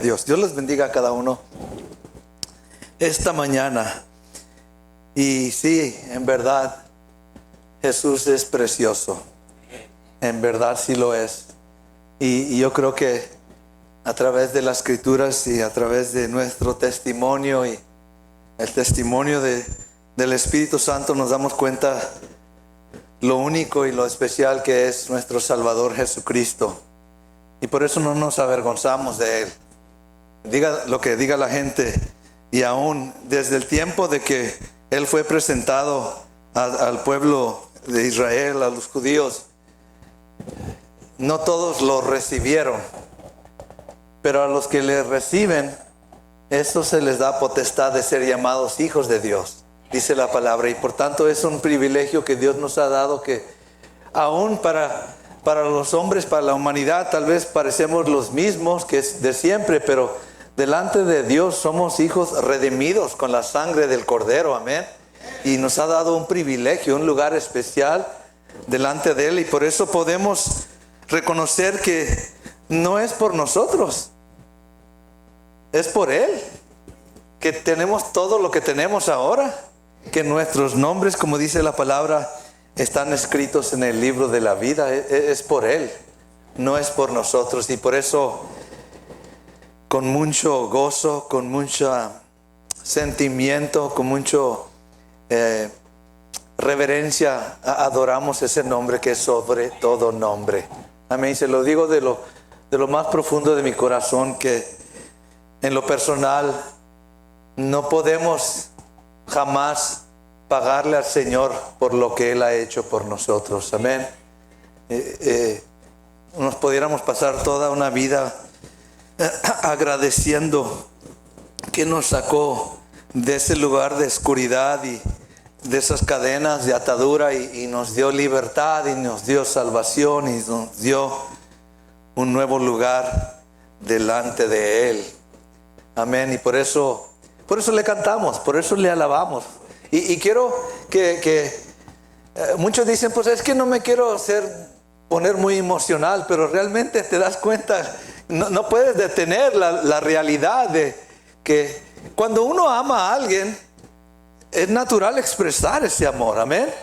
Dios les bendiga a cada uno esta mañana. Y sí, en verdad, Jesús es precioso. En verdad sí lo es. Y yo creo que a través de las Escrituras y a través de nuestro testimonio y el testimonio del Espíritu Santo nos damos cuenta lo único y lo especial que es nuestro Salvador Jesucristo. Y por eso no nos avergonzamos de Él. Diga lo que diga la gente. Y aún desde el tiempo de que Él fue presentado al pueblo de Israel, a los judíos, no todos lo recibieron. Pero a los que le reciben, eso se les da potestad de ser llamados hijos de Dios, dice la palabra. Y por tanto es un privilegio que Dios nos ha dado, que aún para los hombres, para la humanidad, tal vez parecemos los mismos que es de siempre, pero delante de Dios somos hijos redimidos con la sangre del Cordero, amén. Y nos ha dado un privilegio, un lugar especial delante de Él. Y por eso podemos reconocer que no es por nosotros, es por Él que tenemos todo lo que tenemos ahora, que nuestros nombres, como dice la palabra, están escritos en el libro de la vida. Es por Él, no es por nosotros. Y por eso, con mucho gozo, con mucho sentimiento, con mucho reverencia, adoramos ese nombre que es sobre todo nombre. Amén. Se lo digo de lo más profundo de mi corazón, que en lo personal no podemos jamás pagarle al Señor por lo que Él ha hecho por nosotros. Amén. Nos pudiéramos pasar toda una vida agradeciendo que nos sacó de ese lugar de oscuridad y de esas cadenas de atadura y nos dio libertad y nos dio salvación y nos dio un nuevo lugar delante de Él. Amén. Y por eso le cantamos, por eso le alabamos. Y quiero que muchos dicen, pues es que no me quiero poner muy emocional, pero realmente te das cuenta, no puedes detener la realidad de que cuando uno ama a alguien, es natural expresar ese amor, amén.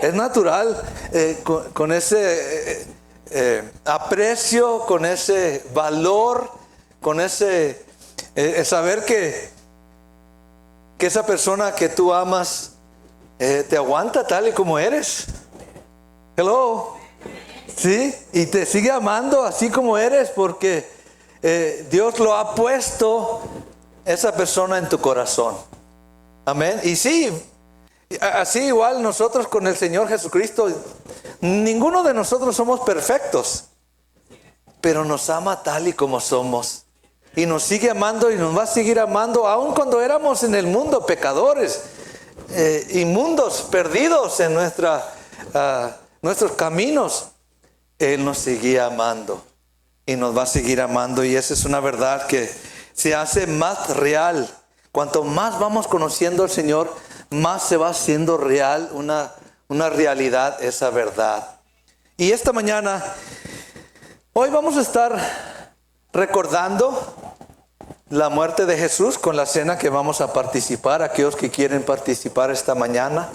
Es natural con ese aprecio, con ese valor, con ese saber que esa persona que tú amas te aguanta tal y como eres. Hello. Sí, y te sigue amando así como eres, porque Dios lo ha puesto esa persona en tu corazón. Amén. Y sí, así igual nosotros con el Señor Jesucristo, ninguno de nosotros somos perfectos, pero nos ama tal y como somos. Y nos sigue amando y nos va a seguir amando, aun cuando éramos en el mundo pecadores, inmundos, perdidos en nuestros caminos. Él nos seguía amando y nos va a seguir amando. Y esa es una verdad que se hace más real. Cuanto más vamos conociendo al Señor, más se va haciendo real una realidad, esa verdad. Y esta mañana, hoy vamos a estar recordando la muerte de Jesús con la cena que vamos a participar, aquellos que quieren participar esta mañana,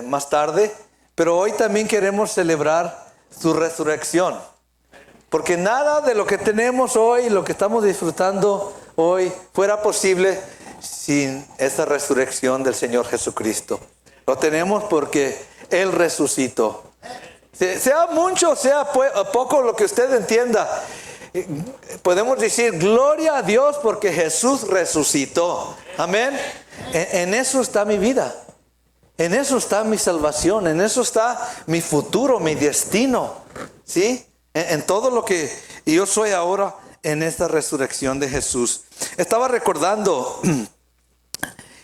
más tarde. Pero hoy también queremos celebrar su resurrección, porque nada de lo que tenemos hoy, lo que estamos disfrutando hoy, fuera posible sin esa resurrección del Señor Jesucristo. Lo tenemos porque Él resucitó. Sea mucho, sea poco lo que usted entienda, podemos decir gloria a Dios porque Jesús resucitó. Amén. En eso está mi vida, en eso está mi salvación, en eso está mi futuro, mi destino, ¿sí? En todo lo que yo soy ahora, en esta resurrección de Jesús. Estaba recordando,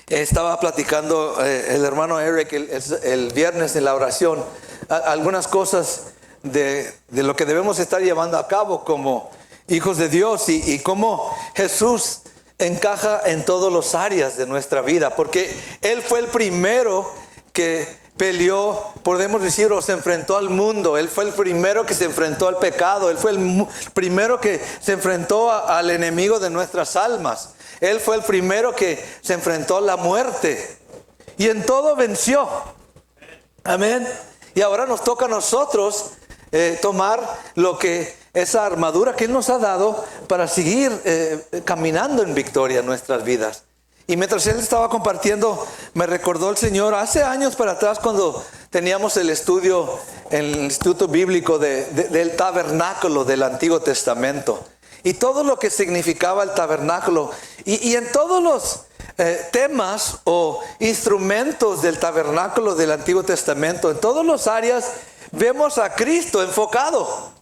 estaba platicando el hermano Eric el viernes en la oración, algunas cosas de lo que debemos estar llevando a cabo como hijos de Dios y cómo Jesús encaja en todas las áreas de nuestra vida, porque Él fue el primero que peleó, podemos decir, o se enfrentó al mundo. Él fue el primero que se enfrentó al pecado. Él fue el primero que se enfrentó al enemigo de nuestras almas. Él fue el primero que se enfrentó a la muerte. Y en todo venció. Amén. Y ahora nos toca a nosotros tomar esa armadura que Él nos ha dado para seguir caminando en victoria en nuestras vidas. Y mientras Él estaba compartiendo, me recordó el Señor hace años para atrás, cuando teníamos el estudio en el Instituto Bíblico del tabernáculo del Antiguo Testamento. Y todo lo que significaba el tabernáculo. Y en todos los temas o instrumentos del tabernáculo del Antiguo Testamento, en todas las áreas, vemos a Cristo enfocado.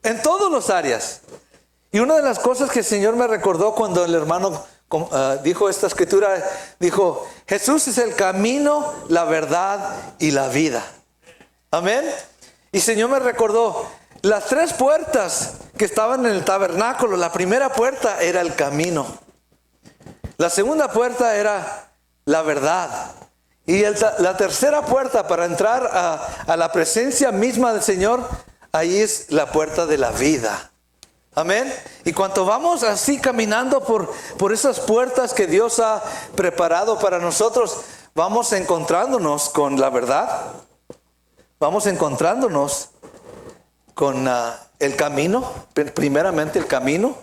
En todas las áreas. Y una de las cosas que el Señor me recordó cuando el hermano dijo esta escritura, dijo: Jesús es el camino, la verdad y la vida. Amén. Y el Señor me recordó las 3 puertas que estaban en el tabernáculo. La primera puerta era el camino. La segunda puerta era la verdad. Y la tercera puerta para entrar a la presencia misma del Señor, ahí es la puerta de la vida. Amén. Y cuando vamos así caminando por esas puertas que Dios ha preparado para nosotros, vamos encontrándonos con la verdad. Vamos encontrándonos con el camino, primeramente el camino,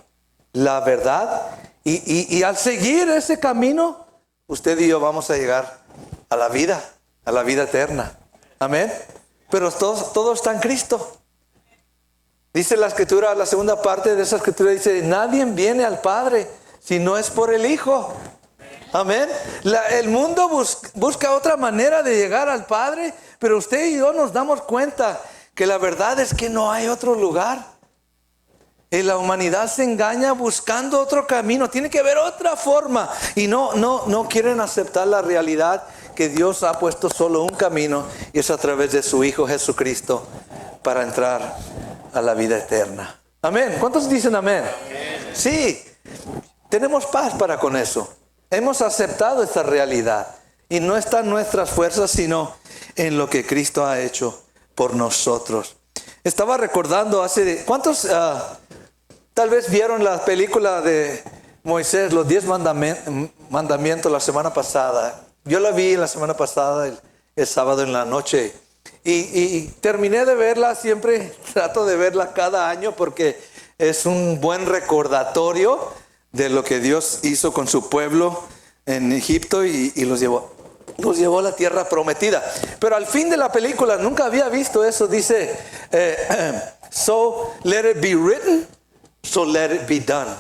la verdad. Y al seguir ese camino, usted y yo vamos a llegar a la vida eterna. Amén. Pero todo está en Cristo. Dice la escritura, la segunda parte de esa escritura dice: nadie viene al Padre si no es por el Hijo. Amén. El mundo busca otra manera de llegar al Padre, pero usted y yo nos damos cuenta que la verdad es que no hay otro lugar. Y la humanidad se engaña buscando otro camino. Tiene que haber otra forma. Y no quieren aceptar la realidad que Dios ha puesto solo un camino, y es a través de su Hijo Jesucristo para entrar a la vida eterna. Amén. ¿Cuántos dicen amén? Amén. Sí, tenemos paz para con eso. Hemos aceptado esta realidad y no está en nuestras fuerzas, sino en lo que Cristo ha hecho por nosotros. Estaba recordando ¿cuántos tal vez vieron la película de Moisés, los 10 mandamientos la semana pasada? Yo la vi la semana pasada, el sábado en la noche. Y terminé de verla. Siempre trato de verla cada año porque es un buen recordatorio de lo que Dios hizo con su pueblo en Egipto y los llevó a la tierra prometida. Pero al fin de la película, nunca había visto eso, dice so let it be written, so let it be done.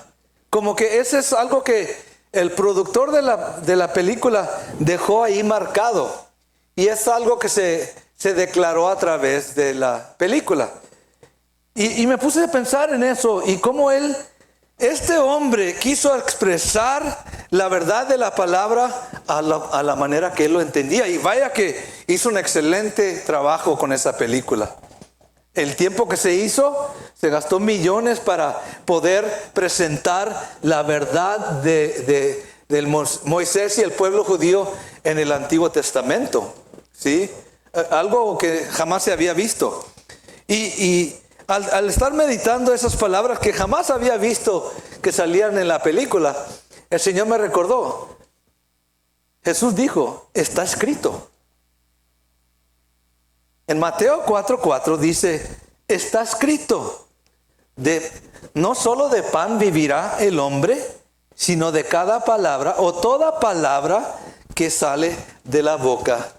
Como que ese es algo que el productor de la película dejó ahí marcado, y es algo que se declaró a través de la película. Y me puse a pensar en eso y cómo este hombre quiso expresar la verdad de la palabra a la manera que él lo entendía. Y vaya que hizo un excelente trabajo con esa película. El tiempo que se hizo, se gastó millones para poder presentar la verdad del Moisés y el pueblo judío en el Antiguo Testamento. ¿Sí? Algo que jamás se había visto. Y al estar meditando esas palabras que jamás había visto que salían en la película, el Señor me recordó. Jesús dijo: está escrito. En Mateo 4:4 dice: está escrito, no solo de pan vivirá el hombre, sino de cada palabra o toda palabra que sale de la boca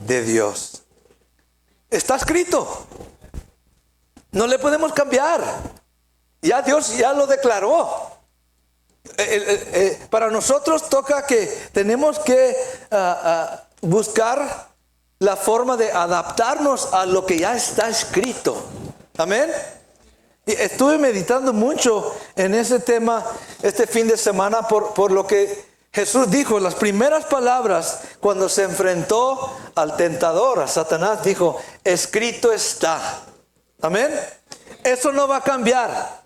de Dios. Está escrito. No le podemos cambiar. Ya Dios ya lo declaró. Para nosotros toca que tenemos que buscar la forma de adaptarnos a lo que ya está escrito. Amén. Y estuve meditando mucho en ese tema este fin de semana por lo que Jesús dijo. Las primeras palabras cuando se enfrentó al tentador, a Satanás, dijo: escrito está. Amén. Eso no va a cambiar.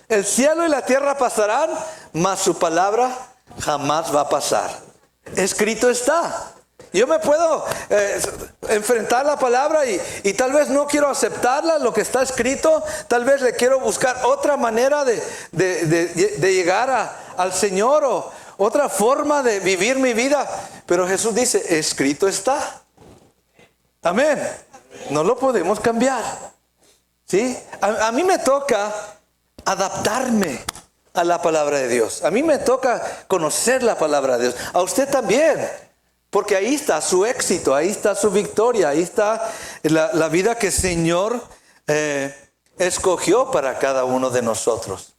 El cielo y la tierra pasarán, mas su palabra jamás va a pasar. Escrito está. Yo me puedo enfrentar la palabra y tal vez no quiero aceptarla, lo que está escrito, tal vez le quiero buscar otra manera de llegar al Señor o otra forma de vivir mi vida. Pero Jesús dice, escrito está. Amén. No lo podemos cambiar. ¿Sí? A mí me toca adaptarme a la palabra de Dios. A mí me toca conocer la palabra de Dios. A usted también. Porque ahí está su éxito, ahí está su victoria, ahí está la vida que el Señor escogió para cada uno de nosotros.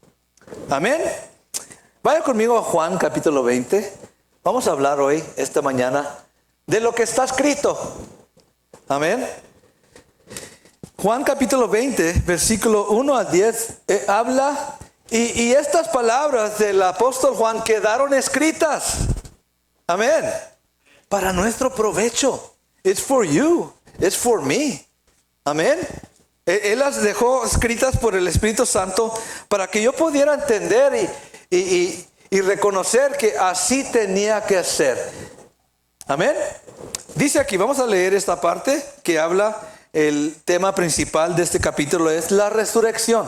Amén. Vaya conmigo a Juan capítulo 20. Vamos a hablar hoy, esta mañana, de lo que está escrito. Amén. Juan capítulo 20, versículo 1 al 10, habla, y estas palabras del apóstol Juan quedaron escritas. Amén. Para nuestro provecho. It's for you. It's for me. Amén. Él las dejó escritas por el Espíritu Santo para que yo pudiera entender y reconocer que así tenía que ser. Amén. Dice aquí, vamos a leer esta parte que habla, el tema principal de este capítulo es la resurrección.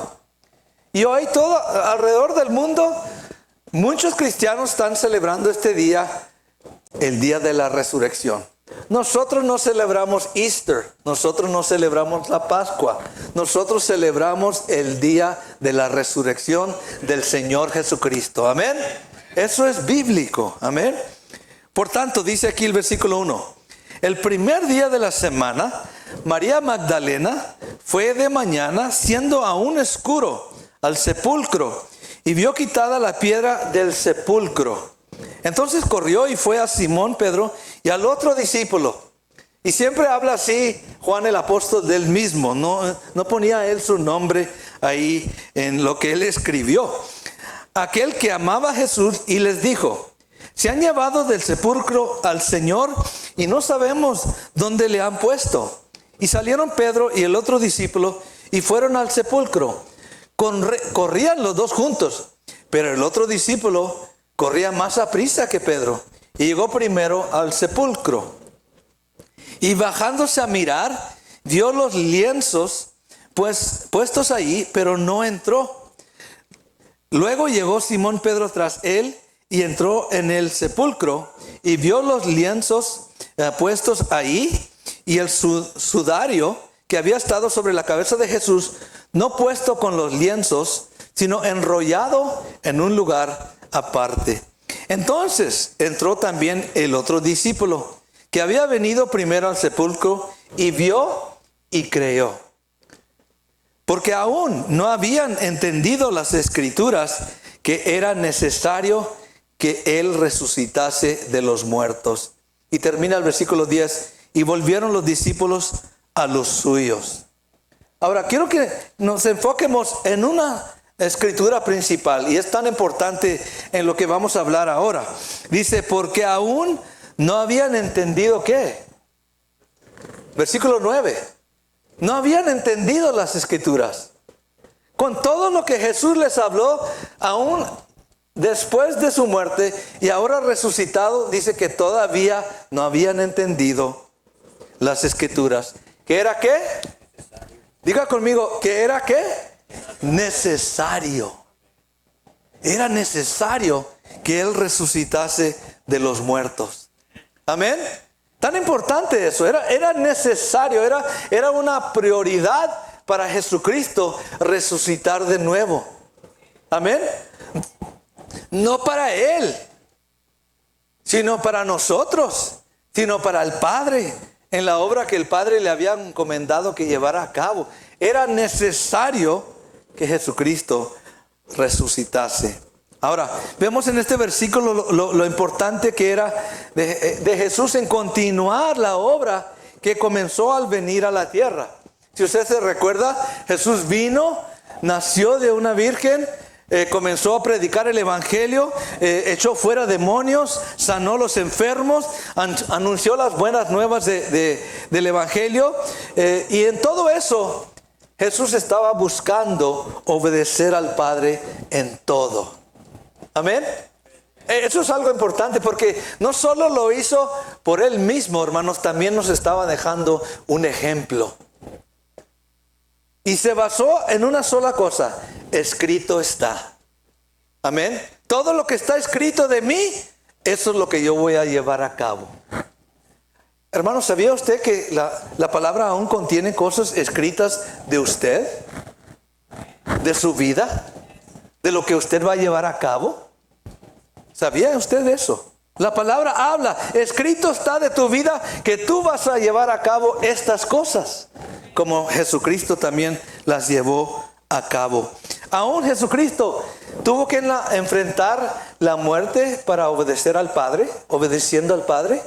Y hoy todo alrededor del mundo, muchos cristianos están celebrando este día, el día de la resurrección. Nosotros no celebramos Easter, nosotros no celebramos la Pascua, nosotros celebramos el día de la resurrección del Señor Jesucristo. Amén. Eso es bíblico. Amén. Por tanto, dice aquí el versículo 1. El primer día de la semana, María Magdalena fue de mañana, siendo aún oscuro, al sepulcro, y vio quitada la piedra del sepulcro. Entonces corrió y fue a Simón Pedro y al otro discípulo. Y siempre habla así Juan el apóstol del mismo. No ponía él su nombre ahí en lo que él escribió. Aquel que amaba a Jesús, y les dijo: se han llevado del sepulcro al Señor y no sabemos dónde le han puesto. Y salieron Pedro y el otro discípulo y fueron al sepulcro. Corrían los dos juntos, pero el otro discípulo corría más aprisa que Pedro y llegó primero al sepulcro. Y bajándose a mirar, vio los lienzos puestos ahí, pero no entró. Luego llegó Simón Pedro tras él y entró en el sepulcro y vio los lienzos puestos ahí y el sudario que había estado sobre la cabeza de Jesús, no puesto con los lienzos, sino enrollado en un lugar aparte. Entonces entró también el otro discípulo que había venido primero al sepulcro y vio y creyó. Porque aún no habían entendido las escrituras que era necesario que él resucitase de los muertos. Y termina el versículo 10. Y volvieron los discípulos a los suyos. Ahora quiero que nos enfoquemos en una escritura principal, y es tan importante en lo que vamos a hablar ahora. Dice, porque aún no habían entendido ¿qué? Versículo 9. No habían entendido las escrituras. Con todo lo que Jesús les habló, aún después de su muerte y ahora resucitado, dice que todavía no habían entendido las escrituras. ¿Qué era qué? Diga conmigo, ¿qué era qué? Necesario. Era necesario que él resucitase de los muertos. Amén. Tan importante eso. Era necesario. Era una prioridad para Jesucristo resucitar de nuevo. Amén. No para él, sino para nosotros, sino para el Padre, en la obra que el Padre le había encomendado que llevara a cabo. Era necesario que Jesucristo resucitase. Ahora, vemos en este versículo lo importante que era de Jesús en continuar la obra que comenzó al venir a la tierra. Si usted se recuerda, Jesús vino, nació de una virgen, comenzó a predicar el evangelio, echó fuera demonios, sanó los enfermos, anunció las buenas nuevas del evangelio, y en todo eso Jesús estaba buscando obedecer al Padre en todo. Amén. Eso es algo importante porque no solo lo hizo por Él mismo, hermanos, también nos estaba dejando un ejemplo. Y se basó en una sola cosa: escrito está. Amén. Todo lo que está escrito de mí, eso es lo que yo voy a llevar a cabo. Hermano, ¿sabía usted que la palabra aún contiene cosas escritas de usted? ¿De su vida? ¿De lo que usted va a llevar a cabo? ¿Sabía usted eso? La palabra habla, escrito está de tu vida que tú vas a llevar a cabo estas cosas, como Jesucristo también las llevó a cabo. Aún Jesucristo tuvo que enfrentar la muerte para obedecer al Padre, obedeciendo al Padre.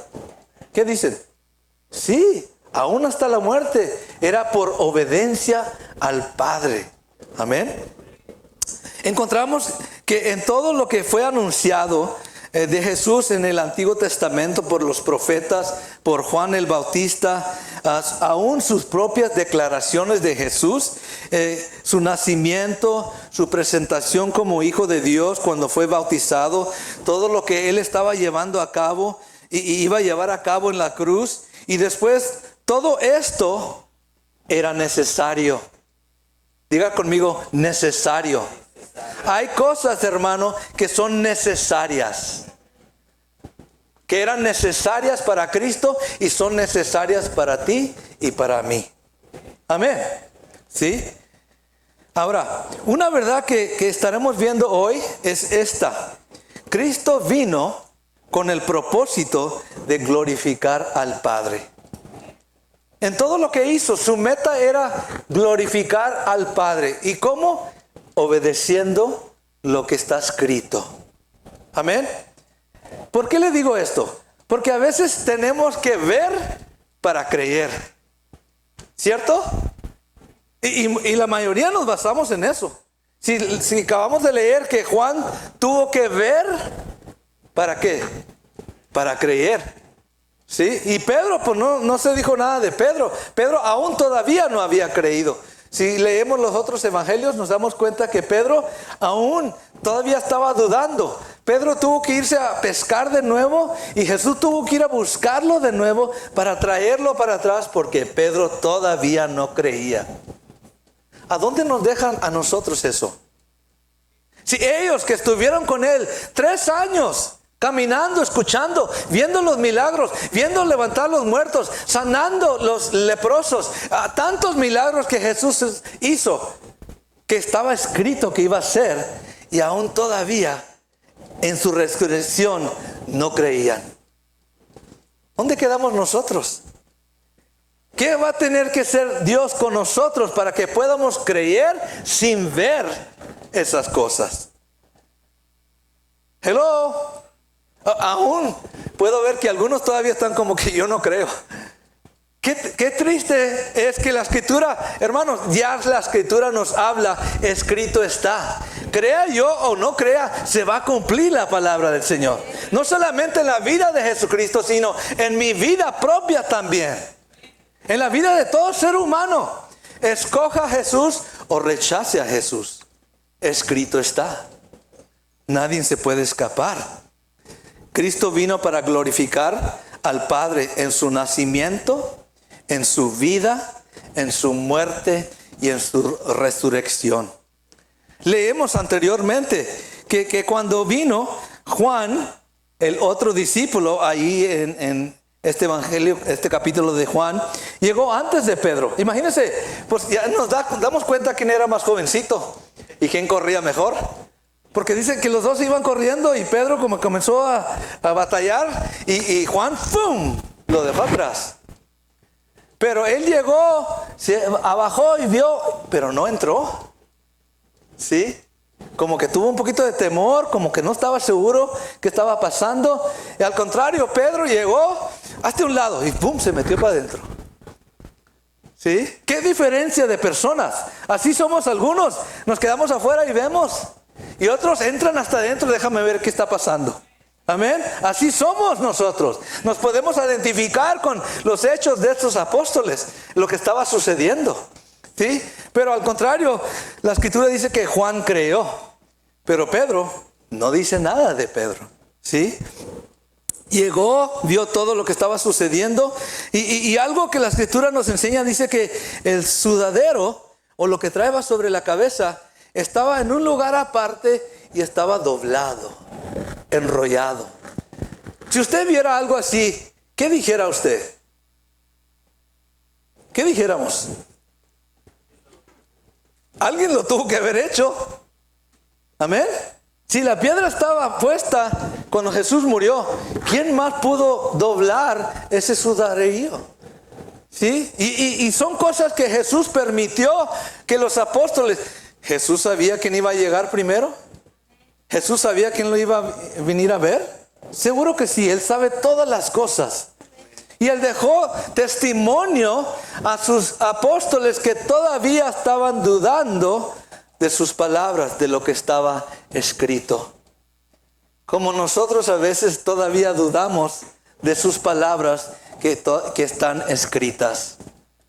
¿Qué dicen? Sí, aún hasta la muerte era por obediencia al Padre. Amén. Encontramos que en todo lo que fue anunciado de Jesús en el Antiguo Testamento por los profetas, por Juan el Bautista, aún sus propias declaraciones de Jesús, su nacimiento, su presentación como hijo de Dios cuando fue bautizado, todo lo que él estaba llevando a cabo y iba a llevar a cabo en la cruz, y después todo esto era necesario. Diga conmigo, necesario. Hay cosas, hermano, que son necesarias, que eran necesarias para Cristo y son necesarias para ti y para mí. Amén. ¿Sí? Ahora, una verdad que estaremos viendo hoy es esta: Cristo vino con el propósito de glorificar al Padre. En todo lo que hizo, su meta era glorificar al Padre. ¿Y cómo? Obedeciendo lo que está escrito. Amén. ¿Por qué le digo esto? Porque a veces tenemos que ver para creer, ¿cierto? Y la mayoría nos basamos en eso. Si acabamos de leer que Juan tuvo que ver, ¿para qué? Para creer. ¿Sí? Y Pedro, pues no se dijo nada de Pedro. Pedro aún todavía no había creído. Si leemos los otros evangelios, nos damos cuenta que Pedro aún todavía estaba dudando. Pedro tuvo que irse a pescar de nuevo y Jesús tuvo que ir a buscarlo de nuevo para traerlo para atrás, porque Pedro todavía no creía. ¿A dónde nos dejan a nosotros eso? Si ellos que estuvieron con él 3 años, caminando, escuchando, viendo los milagros, viendo levantar los muertos, sanando los leprosos, tantos milagros que Jesús hizo, que estaba escrito que iba a hacer, y aún todavía en su resurrección no creían. ¿Dónde quedamos nosotros? ¿Qué va a tener que ser Dios con nosotros para que podamos creer sin ver esas cosas? Hello. Aún puedo ver que algunos todavía están como que yo no creo. Qué triste es que la Escritura, hermanos, ya la Escritura nos habla, escrito está. Crea yo o no crea, se va a cumplir la palabra del Señor. No solamente en la vida de Jesucristo, sino en mi vida propia también. En la vida de todo ser humano. Escoja a Jesús o rechace a Jesús. Escrito está. Nadie se puede escapar. Cristo vino para glorificar al Padre en su nacimiento, en su vida, en su muerte y en su resurrección. Leemos anteriormente que cuando vino Juan, el otro discípulo, ahí en este evangelio, este capítulo de Juan, llegó antes de Pedro. Imagínense, pues ya nos damos cuenta quién era más jovencito y quién corría mejor. Porque dicen que los dos iban corriendo y Pedro como comenzó a batallar y Juan, ¡fum!, lo dejó atrás. Pero él llegó, se abajó y vio, pero no entró. ¿Sí? Como que tuvo un poquito de temor, como que no estaba seguro qué estaba pasando. Y al contrario, Pedro llegó hasta un lado y ¡pum!, se metió para adentro. ¿Sí? ¿Qué diferencia de personas? Así somos algunos, nos quedamos afuera y vemos. Y otros entran hasta adentro, déjame ver qué está pasando. Amén. Así somos nosotros. Nos podemos identificar con los hechos de estos apóstoles, lo que estaba sucediendo. ¿Sí? Pero al contrario, la Escritura dice que Juan creyó, pero Pedro no dice nada de Pedro. ¿Sí? llegó, vio todo lo que estaba sucediendo y algo que la escritura nos enseña, dice que el sudadero o lo que traía sobre la cabeza estaba en un lugar aparte y estaba doblado, enrollado. Si usted viera algo así, ¿qué dijera usted? ¿Qué dijéramos? Alguien lo tuvo que haber hecho. Amén. Si la piedra estaba puesta cuando Jesús murió, ¿quién más pudo doblar ese sudaderío? ¿Sí? Y son cosas que Jesús permitió que los apóstoles... ¿Jesús sabía quién iba a llegar primero? ¿Jesús sabía quién lo iba a venir a ver? Seguro que sí, Él sabe todas las cosas. Y Él dejó testimonio a sus apóstoles que todavía estaban dudando de sus palabras, de lo que estaba escrito. Como nosotros a veces todavía dudamos de sus palabras que están escritas.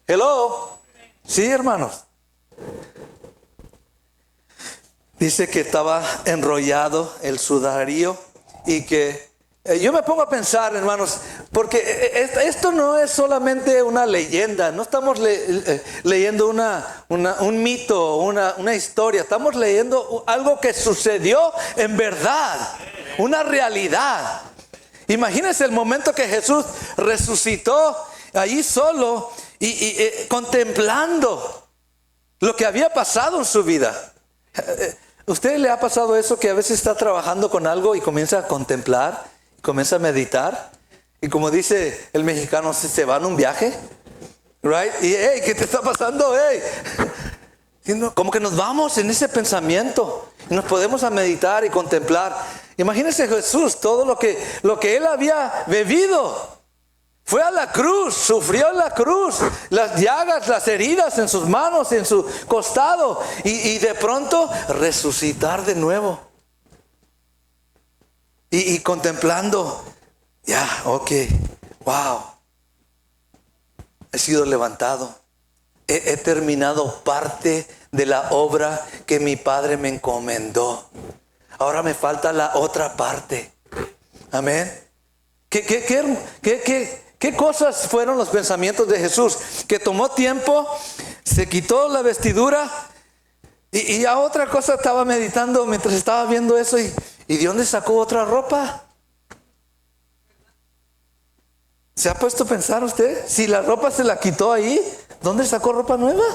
Hello. Sí, hermanos. Dice que estaba enrollado el sudaderío y que yo me pongo a pensar, hermanos, porque esto no es solamente una leyenda, no estamos leyendo un mito, una historia, estamos leyendo algo que sucedió en verdad, una realidad. Imagínense el momento que Jesús resucitó allí solo y contemplando lo que había pasado en su vida. ¿Usted le ha pasado eso que a veces está trabajando con algo y comienza a contemplar, comienza a meditar? Y como dice el mexicano, se va en un viaje, right? Y hey, ¿qué te está pasando? Hey, como que nos vamos en ese pensamiento y nos podemos a meditar y contemplar. Imagínese Jesús, todo lo que él había bebido. Fue a la cruz, sufrió en la cruz, las llagas, las heridas en sus manos, en su costado, y de pronto resucitar de nuevo. Y contemplando, ok, wow, he sido levantado, he terminado parte de la obra que mi Padre me encomendó. Ahora me falta la otra parte. Amén. ¿Qué cosas fueron los pensamientos de Jesús? Que tomó tiempo, se quitó la vestidura y a otra cosa estaba meditando mientras estaba viendo eso. ¿Y de dónde sacó otra ropa? ¿Se ha puesto a pensar usted? Si la ropa se la quitó ahí, ¿dónde sacó ropa nueva?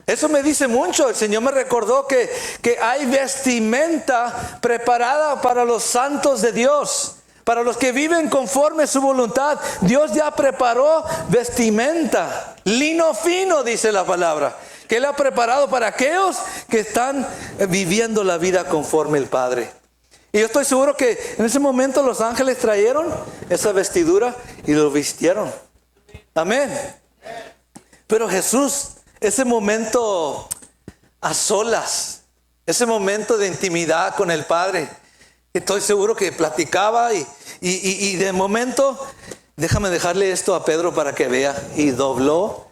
Eso me dice mucho. El Señor me recordó que hay vestimenta preparada para los santos de Dios. Para los que viven conforme a su voluntad, Dios ya preparó vestimenta, lino fino, dice la palabra, que Él ha preparado para aquellos que están viviendo la vida conforme el Padre. Y yo estoy seguro que en ese momento los ángeles trajeron esa vestidura y lo vistieron. Amén. Pero Jesús, ese momento a solas, ese momento de intimidad con el Padre, estoy seguro que platicaba y de momento, déjame dejarle esto a Pedro para que vea, y dobló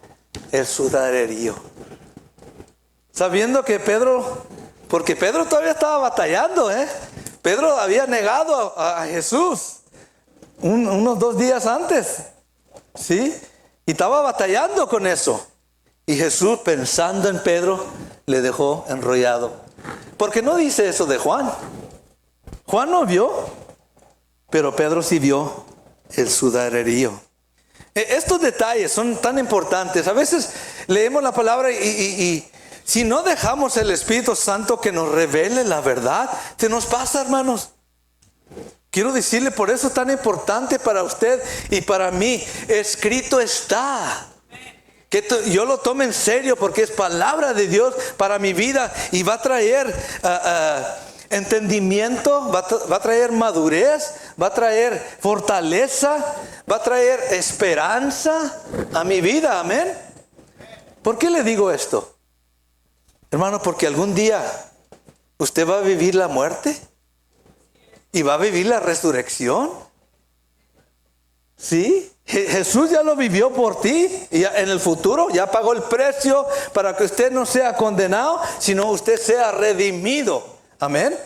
el sudaderío. Sabiendo que porque Pedro todavía estaba batallando, Pedro había negado a Jesús unos 2 días antes, ¿sí? Y estaba batallando con eso. Y Jesús, pensando en Pedro, le dejó enrollado. Porque no dice eso de Juan. Juan no vio, pero Pedro sí vio el sudaderío. Estos detalles son tan importantes. A veces leemos la palabra y si no dejamos el Espíritu Santo que nos revele la verdad, se nos pasa, hermanos. Quiero decirle, por eso es tan importante para usted y para mí. Escrito está. Que yo lo tome en serio porque es palabra de Dios para mi vida y va a traer entendimiento, va a traer madurez, va a traer fortaleza, va a traer esperanza a mi vida. Amén. ¿Por qué le digo esto? Hermano, porque algún día usted va a vivir la muerte y va a vivir la resurrección. ¿Sí? Jesús ya lo vivió por ti y en el futuro ya pagó el precio para que usted no sea condenado, sino usted sea redimido. Amén.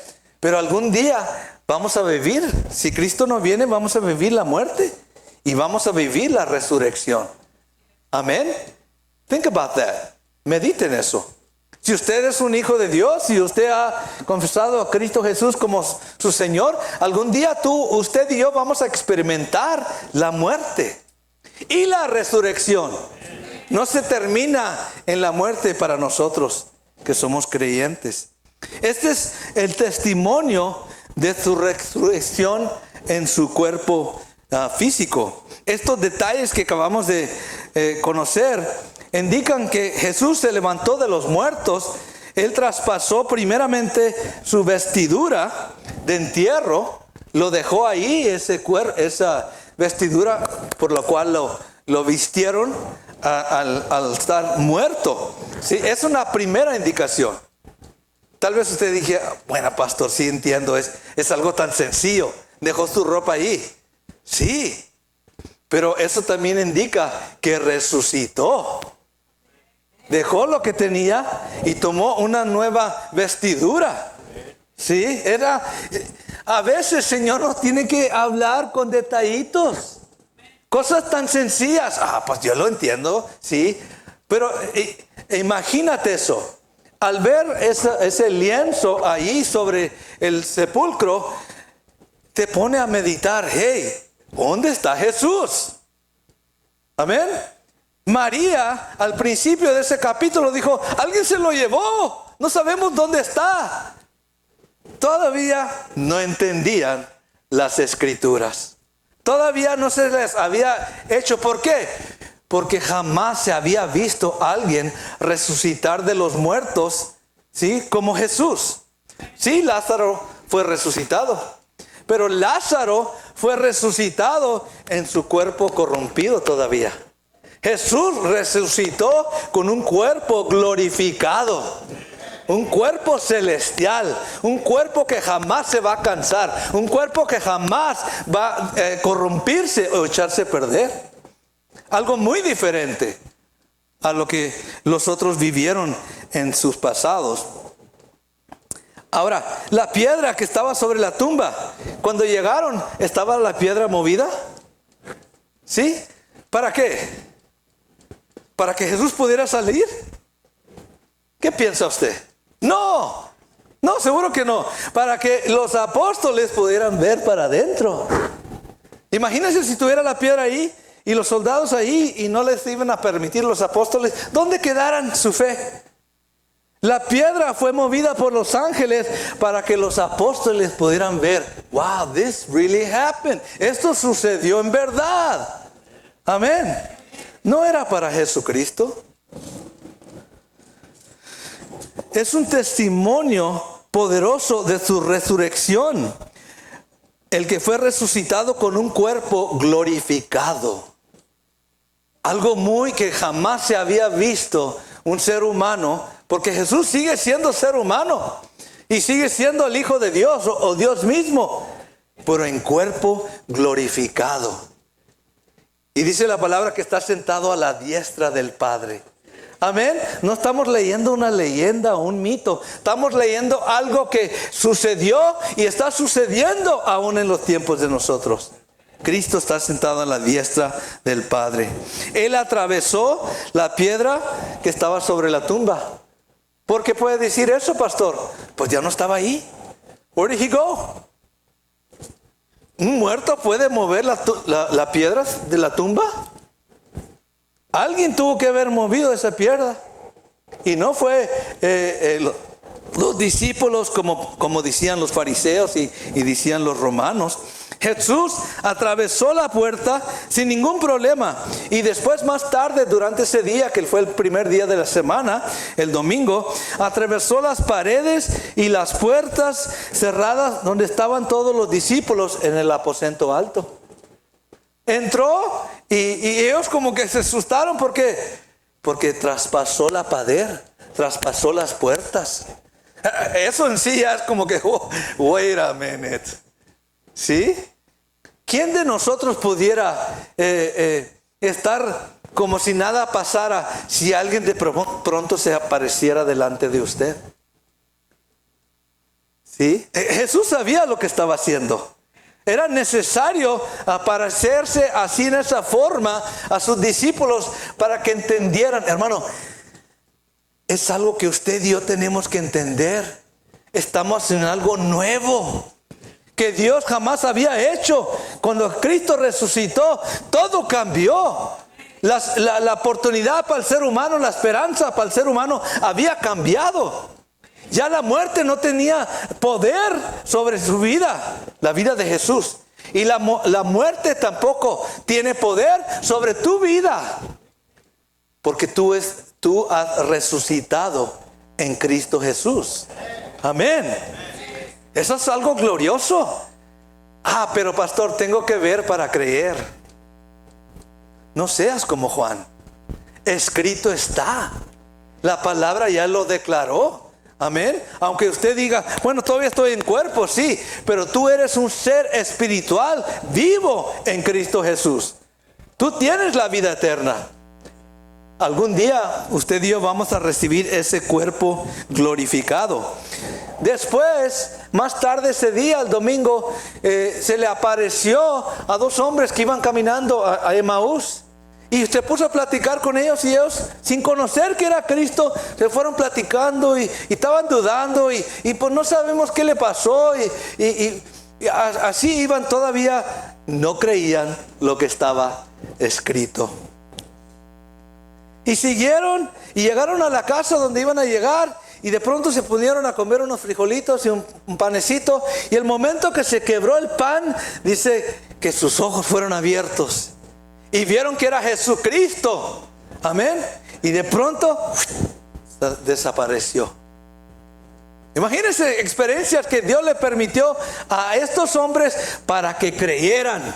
Pero algún día vamos a vivir, si Cristo no viene, vamos a vivir la muerte y vamos a vivir la resurrección. Amén. Think about that. Mediten eso. Si usted es un hijo de Dios, si usted ha confesado a Cristo Jesús como su Señor, algún día usted y yo vamos a experimentar la muerte y la resurrección. No se termina en la muerte para nosotros que somos creyentes. Este es el testimonio de su resurrección en su cuerpo físico. Estos detalles que acabamos de conocer indican que Jesús se levantó de los muertos. Él traspasó primeramente su vestidura de entierro, lo dejó ahí, esa vestidura por la cual lo vistieron al estar muerto. ¿Sí? Es una primera indicación. Tal vez usted dije, bueno, pastor, sí entiendo, es algo tan sencillo, dejó su ropa ahí. Sí, pero eso también indica que resucitó. Dejó lo que tenía y tomó una nueva vestidura. Sí, a veces, Señor, nos tiene que hablar con detallitos. Cosas tan sencillas. Pues yo lo entiendo, sí. Pero imagínate eso. Al ver ese lienzo ahí sobre el sepulcro, te pone a meditar. Hey, ¿dónde está Jesús? Amén. María, al principio de ese capítulo, dijo, alguien se lo llevó, no sabemos dónde está. Todavía no entendían las escrituras. Todavía no se les había hecho. ¿Por qué? Porque jamás se había visto a alguien resucitar de los muertos, ¿sí? Como Jesús. Sí, Lázaro fue resucitado, pero Lázaro fue resucitado en su cuerpo corrompido todavía. Jesús resucitó con un cuerpo glorificado, un cuerpo celestial, un cuerpo que jamás se va a cansar, un cuerpo que jamás va a corrompirse o echarse a perder. Algo muy diferente a lo que los otros vivieron en sus pasados. Ahora, la piedra que estaba sobre la tumba, cuando llegaron, ¿estaba la piedra movida? ¿Sí? ¿Para qué? ¿Para que Jesús pudiera salir? ¿Qué piensa usted? No, seguro que no. Para que los apóstoles pudieran ver para adentro. Imagínense si estuviera la piedra ahí y los soldados ahí y no les iban a permitir los apóstoles. ¿Dónde quedaran su fe? La piedra fue movida por los ángeles para que los apóstoles pudieran ver. Wow, this really happened. Esto sucedió en verdad. Amén. No era para Jesucristo. Es un testimonio poderoso de su resurrección. El que fue resucitado con un cuerpo glorificado. Algo muy que jamás se había visto un ser humano, porque Jesús sigue siendo ser humano y sigue siendo el Hijo de Dios o Dios mismo, pero en cuerpo glorificado. Y dice la palabra que está sentado a la diestra del Padre. Amén. No estamos leyendo una leyenda o un mito. Estamos leyendo algo que sucedió y está sucediendo aún en los tiempos de nosotros. Cristo está sentado a la diestra del Padre. Él atravesó la piedra que estaba sobre la tumba. ¿Por qué puede decir eso, pastor? Pues ya no estaba ahí. Where did he go? ¿Un muerto puede mover la piedra de la tumba? Alguien tuvo que haber movido esa piedra. Y no fue los discípulos como decían los fariseos y decían los romanos. Jesús atravesó la puerta sin ningún problema. Y después, más tarde, durante ese día, que fue el primer día de la semana, el domingo, atravesó las paredes y las puertas cerradas donde estaban todos los discípulos en el aposento alto. Entró y ellos como que se asustaron. ¿Por qué? Porque traspasó la pared, traspasó las puertas. Eso en sí ya es como que, wait a minute. ¿Sí? ¿Quién de nosotros pudiera estar como si nada pasara si alguien de pronto se apareciera delante de usted? ¿Sí? Jesús sabía lo que estaba haciendo. Era necesario aparecerse así en esa forma a sus discípulos para que entendieran. Hermano, es algo que usted y yo tenemos que entender. Estamos en algo nuevo que Dios jamás había hecho. Cuando Cristo resucitó, todo cambió. La oportunidad para el ser humano, la esperanza para el ser humano había cambiado. Ya la muerte no tenía poder sobre su vida, la vida de Jesús. Y la muerte tampoco tiene poder sobre tu vida. Porque tú has resucitado en Cristo Jesús. Amén. Eso es algo glorioso. Pero pastor, tengo que ver para creer. No seas como Juan. Escrito está. La palabra ya lo declaró. Amén. Aunque usted diga, bueno, todavía estoy en cuerpo, sí, pero tú eres un ser espiritual vivo en Cristo Jesús. Tú tienes la vida eterna. Algún día usted y yo vamos a recibir ese cuerpo glorificado. Después, más tarde ese día, el domingo, se le apareció a dos hombres que iban caminando a Emaús. Y se puso a platicar con ellos, y ellos, sin conocer que era Cristo, se fueron platicando y estaban dudando y pues no sabemos qué le pasó y así iban todavía, no creían lo que estaba escrito. Y siguieron y llegaron a la casa donde iban a llegar y de pronto se pusieron a comer unos frijolitos y un panecito, y el momento que se quebró el pan, dice que sus ojos fueron abiertos. Y vieron que era Jesucristo. Amén. Y de pronto desapareció. Imagínense experiencias que Dios le permitió a estos hombres para que creyeran.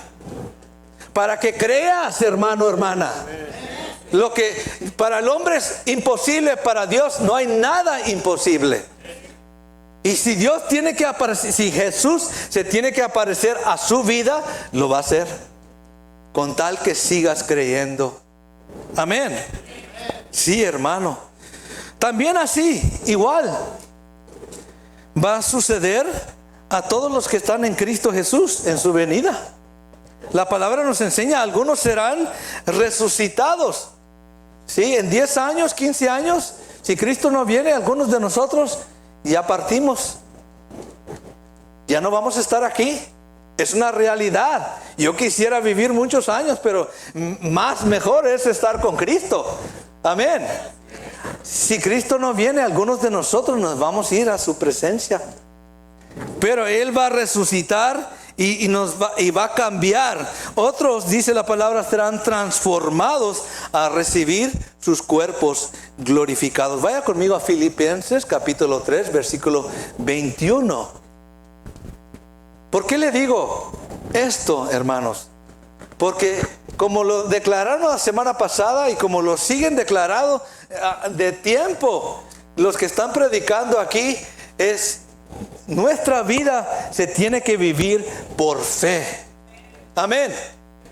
Para que creas, hermano, hermana. Lo que para el hombre es imposible, para Dios no hay nada imposible. Y si Dios tiene que aparecer, si Jesús se tiene que aparecer a su vida, lo va a hacer. Con tal que sigas creyendo. Amén. Sí, hermano. También así, igual, va a suceder a todos los que están en Cristo Jesús en su venida. La palabra nos enseña, algunos serán resucitados. Sí, en 10 años, 15 años, si Cristo no viene, algunos de nosotros ya partimos. Ya no vamos a estar aquí. Es una realidad. Yo quisiera vivir muchos años, pero mejor es estar con Cristo. Amén. Si Cristo no viene, algunos de nosotros nos vamos a ir a su presencia. Pero Él va a resucitar y va a cambiar. Otros, dice la palabra, serán transformados a recibir sus cuerpos glorificados. Vaya conmigo a Filipenses capítulo 3, versículo 21. ¿Por qué le digo esto, hermanos? Porque como lo declararon la semana pasada y como lo siguen declarando de tiempo, los que están predicando aquí, es nuestra vida se tiene que vivir por fe. Amén.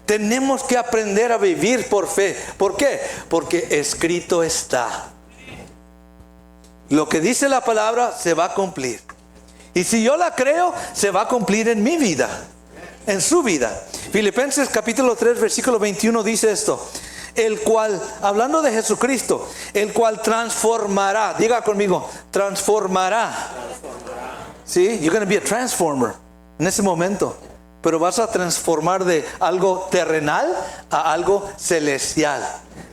Tenemos que aprender a vivir por fe. ¿Por qué? Porque escrito está. Lo que dice la palabra se va a cumplir. Y si yo la creo, se va a cumplir en mi vida, en su vida. Filipenses capítulo 3, versículo 21 dice esto. El cual, hablando de Jesucristo, el cual transformará. Diga conmigo, transformará. Sí, you're going to be a transformer en ese momento. Pero vas a transformar de algo terrenal a algo celestial.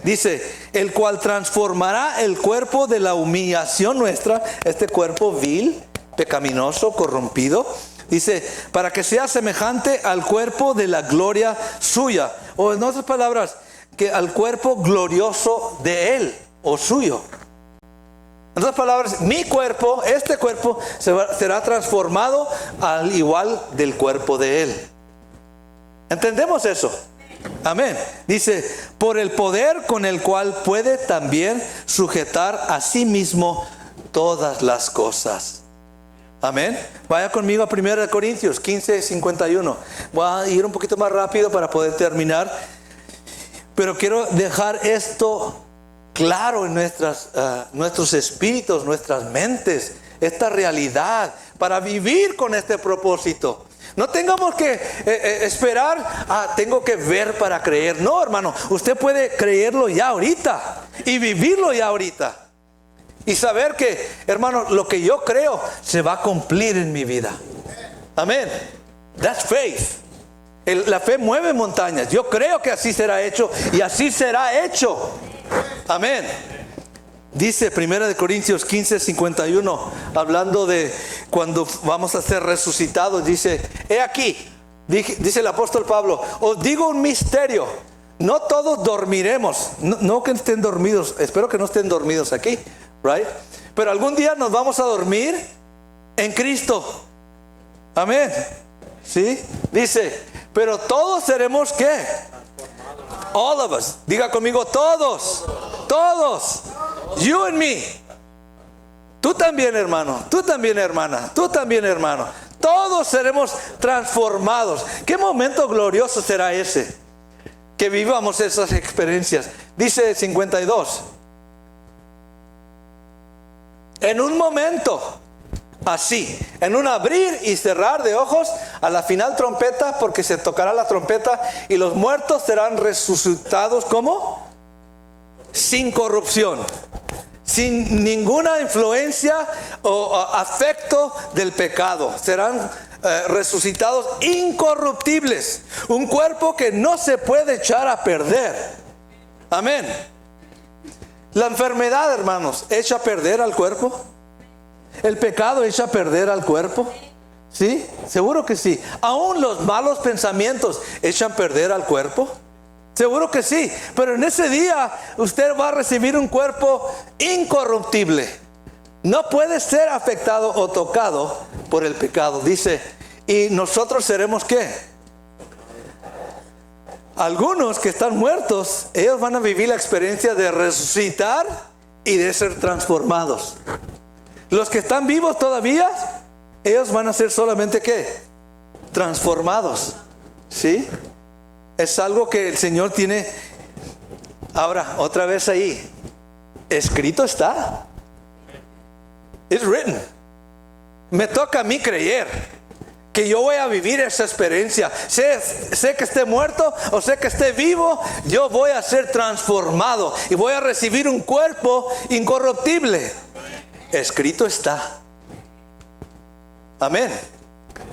Dice, el cual transformará el cuerpo de la humillación nuestra, este cuerpo vil, pecaminoso, corrompido, dice, para que sea semejante al cuerpo de la gloria suya, o en otras palabras, que al cuerpo glorioso de Él o suyo. En otras palabras, mi cuerpo, este cuerpo será transformado al igual del cuerpo de Él. ¿Entendemos eso? Amén. Dice, por el poder con el cual puede también sujetar a sí mismo todas las cosas. Amén. Vaya conmigo a 1 Corintios 15, 51. Voy a ir un poquito más rápido para poder terminar. Pero quiero dejar esto claro en nuestros espíritus, nuestras mentes. esta realidad, para vivir con este propósito. No tengamos que esperar, tengo que ver para creer. No, hermano, usted puede creerlo ya ahorita y vivirlo ya ahorita. Y saber que, hermano, lo que yo creo se va a cumplir en mi vida. Amén. That's faith. La fe mueve montañas. Yo creo que así será hecho y así será hecho. Amén. Dice 1 Corintios 15:51, hablando de cuando vamos a ser resucitados, dice, he aquí, dice el apóstol Pablo, os digo un misterio, no todos dormiremos, no que estén dormidos, espero que no estén dormidos aquí, right? Pero algún día nos vamos a dormir en Cristo. Amén. ¿Sí? Dice, pero todos seremos ¿qué? All of us. Diga conmigo, todos. Todos. You and me. Tú también, hermano. Tú también, hermana. Tú también, hermano. Todos seremos transformados. ¿Qué momento glorioso será ese? Que vivamos esas experiencias. Dice 52. En un momento, así, en un abrir y cerrar de ojos, a la final trompeta, porque se tocará la trompeta y los muertos serán resucitados, ¿cómo? Sin corrupción, sin ninguna influencia o afecto del pecado. Serán resucitados incorruptibles, un cuerpo que no se puede echar a perder. Amén. La enfermedad, hermanos, echa a perder al cuerpo. El pecado echa a perder al cuerpo. ¿Sí? Seguro que sí. Aún los malos pensamientos echan a perder al cuerpo. Seguro que sí. Pero en ese día usted va a recibir un cuerpo incorruptible. No puede ser afectado o tocado por el pecado. Dice, y nosotros seremos ¿qué? Algunos que están muertos, ellos van a vivir la experiencia de resucitar y de ser transformados. Los que están vivos todavía, ellos van a ser solamente ¿qué? Transformados. ¿Sí? Es algo que el Señor tiene. Ahora, otra vez ahí. Escrito está. It's written. Me toca a mí creer que yo voy a vivir esa experiencia. Sé que esté muerto o sé que esté vivo, yo voy a ser transformado y voy a recibir un cuerpo incorruptible. Escrito está. Amén.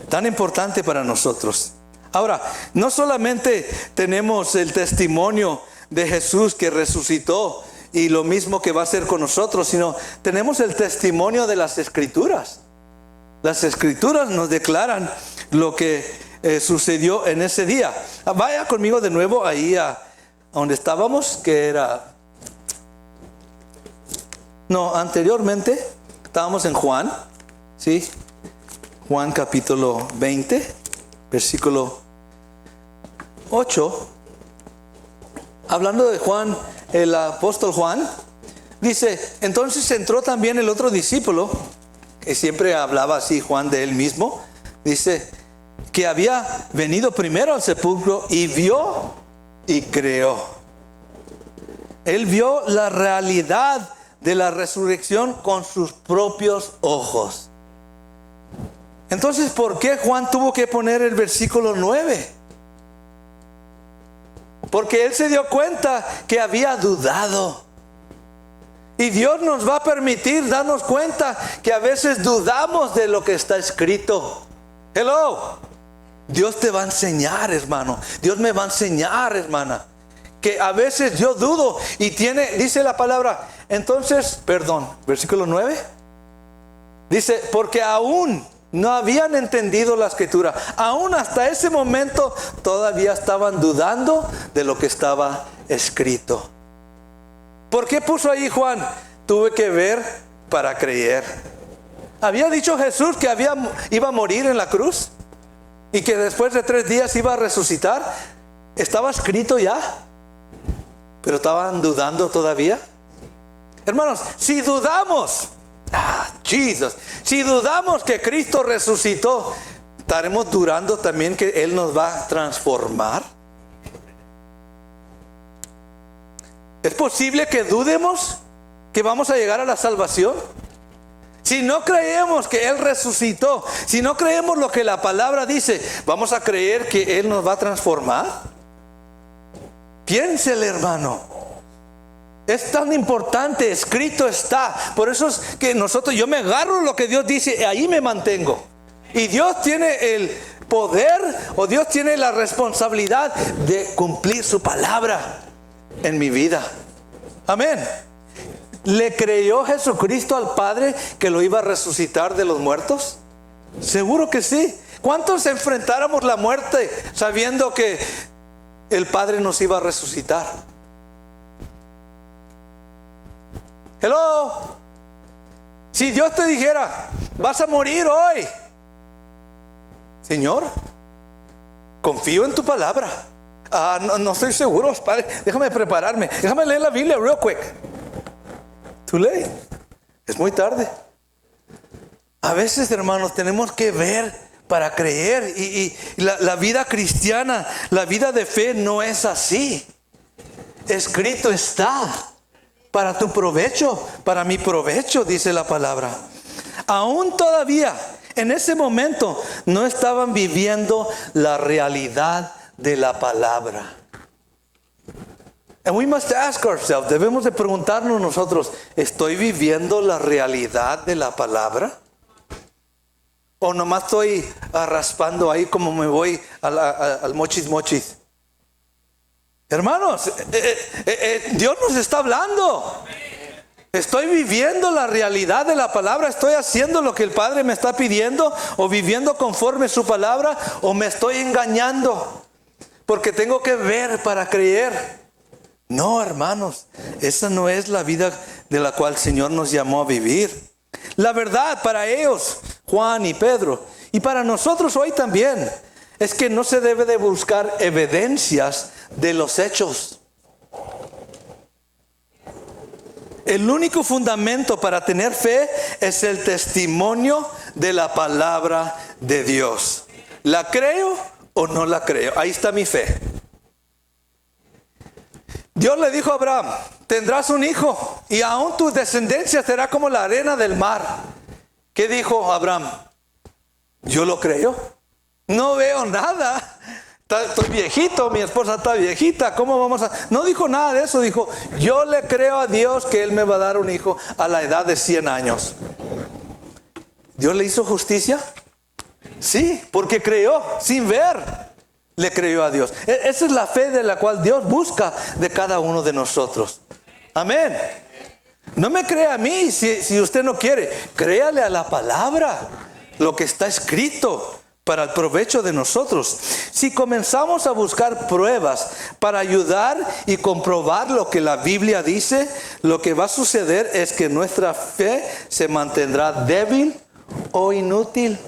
Tan importante para nosotros. Ahora, no solamente tenemos el testimonio de Jesús que resucitó y lo mismo que va a hacer con nosotros, sino tenemos el testimonio de las Escrituras. Las Escrituras nos declaran lo que sucedió en ese día. Vaya conmigo de nuevo ahí a donde estábamos, que era... No, anteriormente estábamos en Juan, ¿sí? Juan capítulo 20, versículo 8. Hablando de Juan, el apóstol Juan, dice, entonces entró también el otro discípulo, que siempre hablaba así Juan de él mismo, dice, que había venido primero al sepulcro y vio y creó. Él vio la realidad de la resurrección con sus propios ojos. Entonces, ¿por qué Juan tuvo que poner el versículo 9? Porque él se dio cuenta que había dudado. Y Dios nos va a permitir darnos cuenta que a veces dudamos de lo que está escrito. Hello. Dios te va a enseñar, hermano. Dios me va a enseñar, hermana, que a veces yo dudo y dice la palabra, entonces, versículo 9. Dice, porque aún no habían entendido la escritura. Aún hasta ese momento todavía estaban dudando de lo que estaba escrito. ¿Por qué puso ahí Juan? Tuve que ver para creer. ¿Había dicho Jesús que iba a morir en la cruz? ¿Y que después de 3 días iba a resucitar? ¿Estaba escrito ya? ¿Pero estaban dudando todavía? Hermanos, si dudamos, si dudamos que Cristo resucitó, ¿estaremos dudando también que Él nos va a transformar? ¿Es posible que dudemos que vamos a llegar a la salvación? Si no creemos que Él resucitó, si no creemos lo que la palabra dice, ¿vamos a creer que Él nos va a transformar? Piénsele, hermano. Es tan importante, escrito está. Por eso es que yo me agarro lo que Dios dice, ahí me mantengo. Y Dios tiene el poder, o Dios tiene la responsabilidad de cumplir su palabra en mi vida. Amén. ¿Le creyó Jesucristo al Padre que lo iba a resucitar de los muertos? Seguro que sí. ¿Cuántos enfrentáramos la muerte sabiendo que el Padre nos iba a resucitar? Hello. Si Dios te dijera, vas a morir hoy, Señor, confío en tu palabra. No estoy seguro, Padre. Déjame prepararme. Déjame leer la Biblia real quick. Too late. Es muy tarde. A veces, hermanos, tenemos que ver para creer. Y la vida cristiana, la vida de fe no es así. Escrito está. Para tu provecho, para mi provecho, dice la palabra. Aún todavía, en ese momento, no estaban viviendo la realidad de la palabra. And we must ask ourselves, debemos de preguntarnos nosotros, ¿estoy viviendo la realidad de la palabra? ¿O nomás estoy raspando ahí como me voy al mochis? Hermanos, Dios nos está hablando. ¿Estoy viviendo la realidad de la palabra? ¿Estoy haciendo lo que el Padre me está pidiendo? ¿O viviendo conforme su palabra? ¿O me estoy engañando? Porque tengo que ver para creer. No, hermanos, esa no es la vida de la cual el Señor nos llamó a vivir. La verdad para ellos, Juan y Pedro, y para nosotros hoy también, es que no se debe de buscar evidencias de los hechos. El único fundamento para tener fe es el testimonio de la palabra de Dios. ¿La creo o no la creo? Ahí está mi fe. Dios le dijo a Abraham, tendrás un hijo y aún tu descendencia será como la arena del mar. ¿Qué dijo Abraham? Yo lo creo. No veo nada. Estoy viejito, mi esposa está viejita. ¿Cómo vamos a...? No dijo nada de eso. Dijo, yo le creo a Dios que Él me va a dar un hijo a la edad de 100 años. ¿Dios le hizo justicia? Sí, porque creyó sin ver. Le creyó a Dios. Esa es la fe de la cual Dios busca de cada uno de nosotros. Amén. No me crea a mí si usted no quiere. Créale a la palabra, lo que está escrito para el provecho de nosotros. Si comenzamos a buscar pruebas para ayudar y comprobar lo que la Biblia dice, lo que va a suceder es que nuestra fe se mantendrá débil o inútil.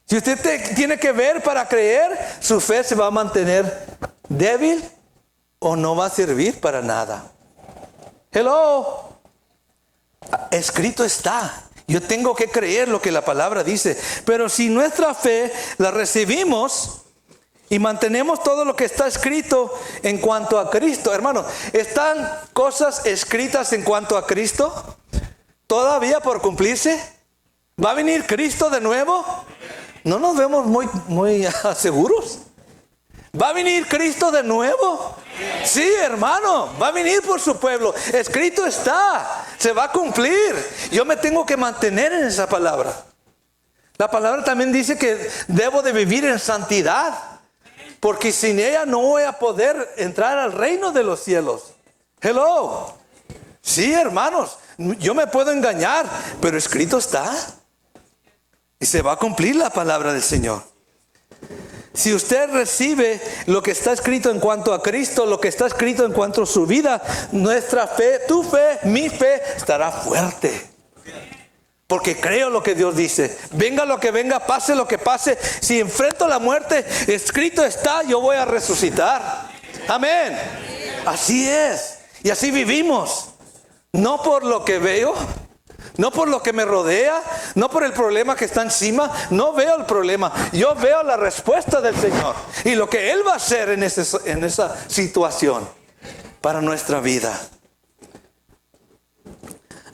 Si usted tiene que ver para creer, su fe se va a mantener débil o no va a servir para nada. Hello. Escrito está. Yo tengo que creer lo que la palabra dice. Pero si nuestra fe la recibimos y mantenemos todo lo que está escrito en cuanto a Cristo, hermano, ¿están cosas escritas en cuanto a Cristo todavía por cumplirse? ¿Va a venir Cristo de nuevo? ¿No nos vemos muy seguros? ¿Va a venir Cristo de nuevo? Sí, hermano, va a venir por su pueblo. Escrito está, se va a cumplir. Yo me tengo que mantener en esa palabra. La palabra también dice que debo de vivir en santidad, porque sin ella no voy a poder entrar al reino de los cielos. Hello. Sí, hermanos, yo me puedo engañar, pero escrito está. Y se va a cumplir la palabra del Señor. Si usted recibe lo que está escrito en cuanto a Cristo, lo que está escrito en cuanto a su vida, nuestra fe, tu fe, mi fe, estará fuerte. Porque creo lo que Dios dice. Venga lo que venga, pase lo que pase. Si enfrento la muerte, escrito está, yo voy a resucitar. Amén. Así es. Y así vivimos. No por lo que veo, no por lo que me rodea, no por el problema que está encima. No veo el problema, yo veo la respuesta del Señor y lo que Él va a hacer en esa situación para nuestra vida.